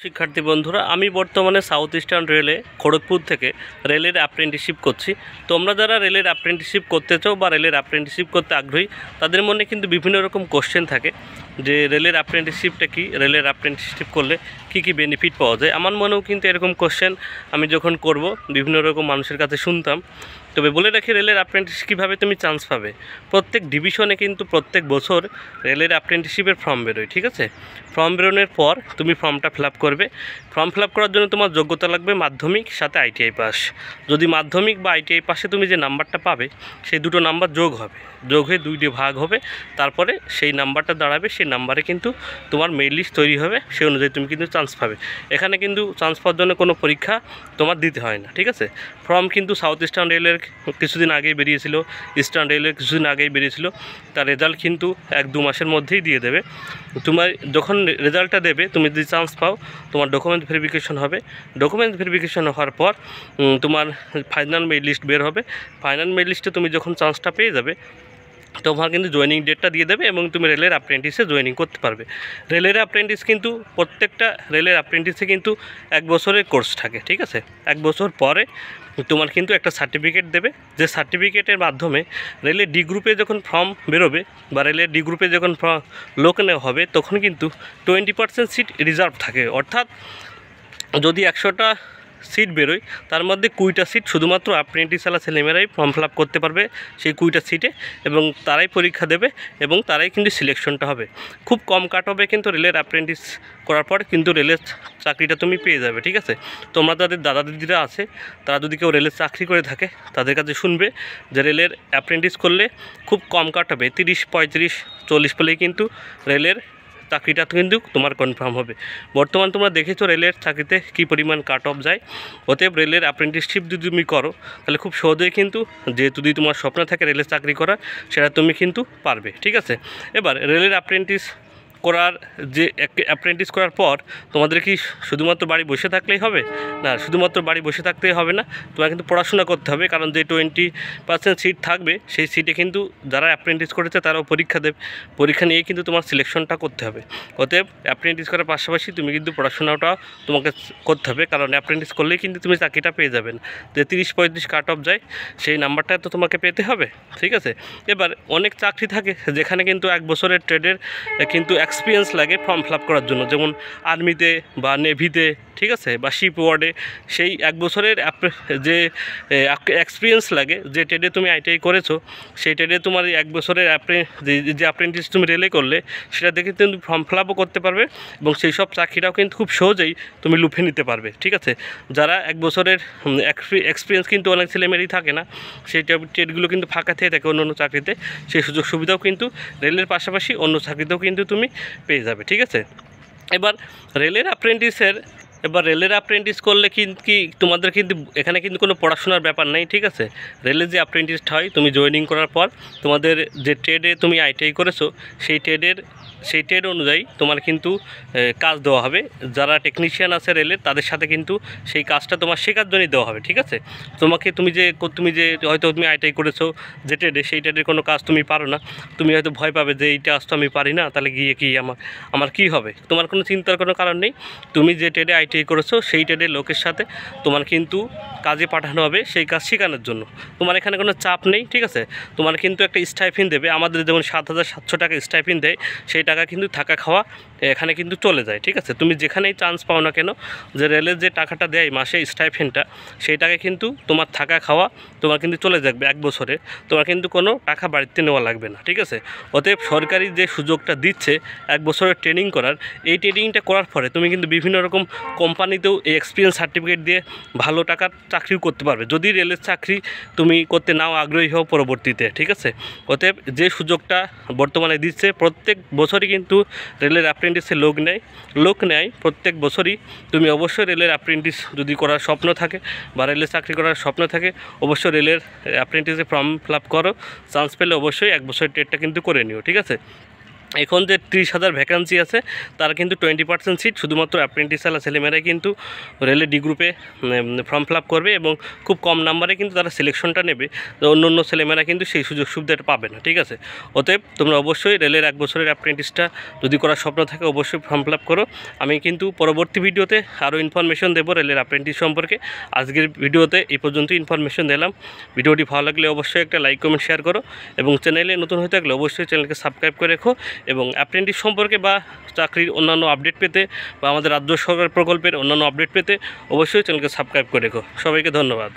শিক্ষার্থী বন্ধুরা, আমি বর্তমানে সাউথ ইস্টার্ন রেলে খড়গপুর থেকে রেলের অ্যাপ্রেন্টিসশিপ করছি। তোমরা যারা রেলের অ্যাপ্রেন্টিসশিপ করতে চাও বা রেলের অ্যাপ্রেন্টিসশিপ করতে আগ্রহী, তাদের মনে কিন্তু বিভিন্ন রকম কোশ্চেন থাকে যে রেলের অ্যাপ্রেন্টিসশিপটা কী, রেলের অ্যাপ্রেন্টিসশিপ করলে কী কী বেনিফিট পাওয়া যায়। আমার মনেও কিন্তু এরকম কোশ্চেন আমি যখন করব বিভিন্ন রকম মানুষের কাছে শুনতাম। তবে বলে রাখি, রেলের অ্যাপ্রেন্টিস কীভাবে তুমি চান্স পাবে। প্রত্যেক ডিভিশনে কিন্তু প্রত্যেক বছর রেলের অ্যাপ্রেন্টিসশিপের ফর্ম বেরোয়, ঠিক আছে। ফর্ম বেরোনোর পর তুমি ফর্মটা ফিল আপ করবে। ফর্ম ফিল আপ করার জন্য তোমার যোগ্যতা লাগবে মাধ্যমিক সাথে আইটিআই পাস। যদি মাধ্যমিক বা আইটিআই পাসে তুমি যে নাম্বারটা পাবে, সেই দুটো নাম্বার যোগ হবে, যোগ হয়ে দুইটি ভাগ হবে, তারপরে সেই নাম্বারটা দাঁড়াবে, সেই নাম্বারে কিন্তু তোমার মেইল লিস্ট তৈরি হবে, সেই অনুযায়ী তুমি কিন্তু চান্স পাবে। এখানে কিন্তু চান্স পাওয়ার জন্য কোনো পরীক্ষা তোমার দিতে হয় না, ঠিক আছে। ফর্ম কিন্তু সাউথ ইস্টার্ন রেলের কিছুদিন আগেই বেরিয়েছিল, ইস্টার্ন রেলের কিছুদিন আগেই বেরিয়েছিল। তার রেজাল্ট কিন্তু 1-2 মাসের মধ্যেই দিয়ে দেবে। তোমার যখন রেজাল্টটা দেবে, তুমি যদি চান্স পাও, তোমার ডকুমেন্ট ভেরিফিকেশন হবে। ডকুমেন্ট ভেরিফিকেশন হওয়ার পর তোমার ফাইনাল মেরিট লিস্ট বের হবে। ফাইনাল মেরিট লিস্টে তুমি যখন চান্সটা পেয়ে যাবে, তোমার কিন্তু জয়েনিং ডেটটা দিয়ে দেবে এবং তুমি রেলের অ্যাপ্রেন্টিসে জয়েনিং করতে পারবে। রেলের অ্যাপ্রেন্টিস কিন্তু প্রত্যেকটা রেলের অ্যাপ্রেন্টিসে কিন্তু 1 বছরের কোর্স থাকে, ঠিক আছে। 1 বছর পরে তোমার কিন্তু একটা সার্টিফিকেট দেবে, যে সার্টিফিকেটের মাধ্যমে রেলের ডি গ্রুপে যখন ফর্ম বেরোবে বা রেলের ডি গ্রুপে যখন লোক নেওয়া হবে, তখন কিন্তু 20% সিট রিজার্ভ থাকে। অর্থাৎ যদি 100টা সিট বেরোয়, তার মধ্যে 20টা সিট শুধুমাত্র অ্যাপ্রেন্টিসওয়ালা ছেলেমেয়েরাই ফর্ম ফিল আপ করতে পারবে সেই 20টা সিটে, এবং তারাই পরীক্ষা দেবে এবং তারাই কিন্তু সিলেকশনটা হবে। খুব কম কাট হবে কিন্তু রেলের অ্যাপ্রেন্টিস করার পর কিন্তু রেলের চাকরিটা তুমি পেয়ে যাবে, ঠিক আছে। তোমরা যাদের দাদা দিদিরা আছে, তারা যদি কেউ রেলের চাকরি করে থাকে, তাদের কাছে শুনবে যে রেলের অ্যাপ্রেন্টিস করলে খুব কম কাট হবে, 30, 35, 40 পেলেই কিন্তু রেলের চাকরিটা কিন্তু তোমার কনফার্ম হবে। বর্তমান তোমরা দেখেছো রেলের চাকরিতে কী পরিমাণ কাট অফ যায়। অতএব রেলের অ্যাপ্রেন্টিসশিপ যদি তুমি করো, তাহলে খুব সহজেই কিন্তু, যেহেতু যদি তোমার স্বপ্ন থাকে রেলের চাকরি করা, সেটা তুমি কিন্তু পারবে, ঠিক আছে। এবার রেলের অ্যাপ্রেন্টিস করার অ্যাপ্রেন্টিস করার পর তোমাদের কি শুধুমাত্র বাড়ি বসে থাকলেই হবে? না, শুধুমাত্র বাড়ি বসে থাকতেই হবে না, তোমার কিন্তু পড়াশোনা করতে হবে। কারণ যে 20% সিট থাকবে, সেই সিটে কিন্তু যারা অ্যাপ্রেন্টিস করেছে তারাও পরীক্ষা দেবে। পরীক্ষা নিয়ে কিন্তু তোমার সিলেকশনটা করতে হবে। অতএব অ্যাপ্রেন্টিস করার পাশাপাশি তুমি কিন্তু পড়াশোনাটাও তোমাকে করতে হবে, কারণ অ্যাপ্রেন্টিস করলেই কিন্তু তুমি চাকরিটা পেয়ে যাবেন। যে 30-35 কাট অফ যায়, সেই নাম্বারটা তো তোমাকে পেতে হবে, ঠিক আছে। এবার অনেক চাকরি থাকে যেখানে কিন্তু 1 বছরের ট্রেডের কিন্তু এক্সপিরিয়েন্স লাগে ফর্ম ফিল আপ করার জন্য, যেমন আর্মিতে বা নেভিতে, ঠিক আছে, বা শিপ ওয়ার্ডে। সেই 1 বছরের যে এক্সপিরিয়েন্স লাগে, যে ট্রেডে তুমি আইটিআই করেছো, সেই ট্রেডে তোমার 1 বছরের যে অ্যাপ্রেন্টিস তুমি রেলে করলে, সেটা দেখে তুমি ফর্ম ফিল আপও করতে পারবে এবং সেই সব চাকরিটাও কিন্তু খুব সহজেই তুমি লুফে নিতে পারবে, ঠিক আছে। যারা 1 বছরের এক্সপিরিয়েন্স কিন্তু অনেক ছেলেমেয়েরই থাকে না, সেই ট্রেডগুলো কিন্তু ফাঁকা থেকে থাকে অন্য চাকরিতে, সেই সুযোগ সুবিধাও কিন্তু রেলের পাশাপাশি অন্য চাকরিতেও কিন্তু তুমি পেয়ে যাবে, ঠিক আছে। এবার রেলের অ্যাপ্রেন্টিস করলে কি তোমাদের কিন্তু এখানে কিন্তু কোনো পড়াশোনার ব্যাপার নেই, ঠিক আছে। রেলের যে অ্যাপ্রেন্টিসটা হয়, তুমি জয়েনিং করার পর তোমাদের যে ট্রেডে তুমি আইটিআই করেছো, সেই ট্রেড অনুযায়ী তোমার কিন্তু কাজ দেওয়া হবে। যারা টেকনিশিয়ান আছে রেলের, তাদের সাথে কিন্তু সেই কাজটা তোমার শেখার জন্যই দেওয়া হবে, ঠিক আছে। তুমি যে হয়তো তুমি আইটিআই করেছো যে ট্রেডে, সেই ট্রেডের কোনো কাজ তুমি পারো না, তুমি হয়তো ভয় পাবে যে এই কাজ তো আমি পারি না, তাহলে গিয়ে কি আমার কী হবে। তোমার কোনো চিন্তার কোনো কারণ নেই। তুমি যে ট্রেডে আইটিআই করেছো, সেই ট্রেডের লোকের সাথে তোমার কিন্তু কাজে পাঠানো হবে সেই কাজ শেখানোর জন্য। তোমার এখানে কোনো চাপ নেই, ঠিক আছে। তোমার কিন্তু একটা স্টাইপেন্ড দেবে, আমাদের যেমন 7,700 টাকা স্টাইপেন্ড দেয়, সেই টাকা কিন্তু থাকা খাওয়া এখানে কিন্তু চলে যায়, ঠিক আছে। তুমি যেখানেই চান্স পাও না কেন, যে রেলের যে টাকাটা দেয় মাসে স্টাইপেন্ডটা, সেই টাকা কিন্তু তোমার থাকা খাওয়া তোমার কিন্তু চলে যাবে 1 বছরে। তোমার কিন্তু কোনো টাকা বাড়িতে নেওয়া লাগবে না, ঠিক আছে। অতএব সরকারি যে সুযোগটা দিচ্ছে 1 বছরের ট্রেনিং করার, এই ট্রেনিংটা করার পরে তুমি কিন্তু বিভিন্ন রকম কোম্পানিতেও এই এক্সপিরিয়েন্স সার্টিফিকেট দিয়ে ভালো টাকার চাকরিও করতে পারবে, যদি রেলের চাকরি তুমি করতে নাও আগ্রহী হও পরবর্তীতে, ঠিক আছে। অতএব যে সুযোগটা বর্তমানে দিচ্ছে, প্রত্যেক বছরই কিন্তু রেলের অ্যাপ্রেন্টিসে লোক নেয় প্রত্যেক বছরই। তুমি অবশ্যই রেলের অ্যাপ্রেন্টিস যদি করার স্বপ্ন থাকে বা রেলের চাকরি করার স্বপ্ন থাকে, অবশ্যই রেলের অ্যাপ্রেন্টিসে ফর্ম ফিল আপ করো। চান্স পেলে অবশ্যই 1 বছরের ট্রেডটা কিন্তু করে নিও, ঠিক আছে। এখন যে 30,000 ভ্যাকান্সি আছে তার কিন্তু 20% সিট শুধুমাত্র অ্যাপ্রেন্টিসালা ছেলেমেয়েরাই কিন্তু রেলের ডি গ্রুপে ফর্ম ফিল আপ করবে এবং খুব কম নাম্বারে কিন্তু তারা সিলেকশনটা নেবে। তো অন্য অন্য ছেলেমেয়েরা কিন্তু সেই সুযোগ সুবিধাটা পাবে না, ঠিক আছে। অতএব তোমরা অবশ্যই রেলের 1 বছরের অ্যাপ্রেন্টিসটা যদি করার স্বপ্ন থাকে অবশ্যই ফর্ম ফিল আপ করো। আমি কিন্তু পরবর্তী ভিডিওতে আরও ইনফরমেশন দেবো রেলের অ্যাপ্রেন্টিস সম্পর্কে। আজকের ভিডিওতে এই পর্যন্ত ইনফরমেশন দিলাম। ভিডিওটি ভালো লাগলে অবশ্যই একটা লাইক কমেন্ট শেয়ার করো এবং চ্যানেলে নতুন হয়ে থাকলে অবশ্যই চ্যানেলকে সাবস্ক্রাইব করে রেখো এবং অ্যাপ্রেন্টিস সম্পর্কে বা চাকরির অন্যান্য আপডেট পেতে বা আমাদের রাজ্য সরকার প্রকল্পের অন্যান্য আপডেট পেতে অবশ্যই চ্যানেলকে সাবস্ক্রাইব করে রেখো। সবাইকে ধন্যবাদ।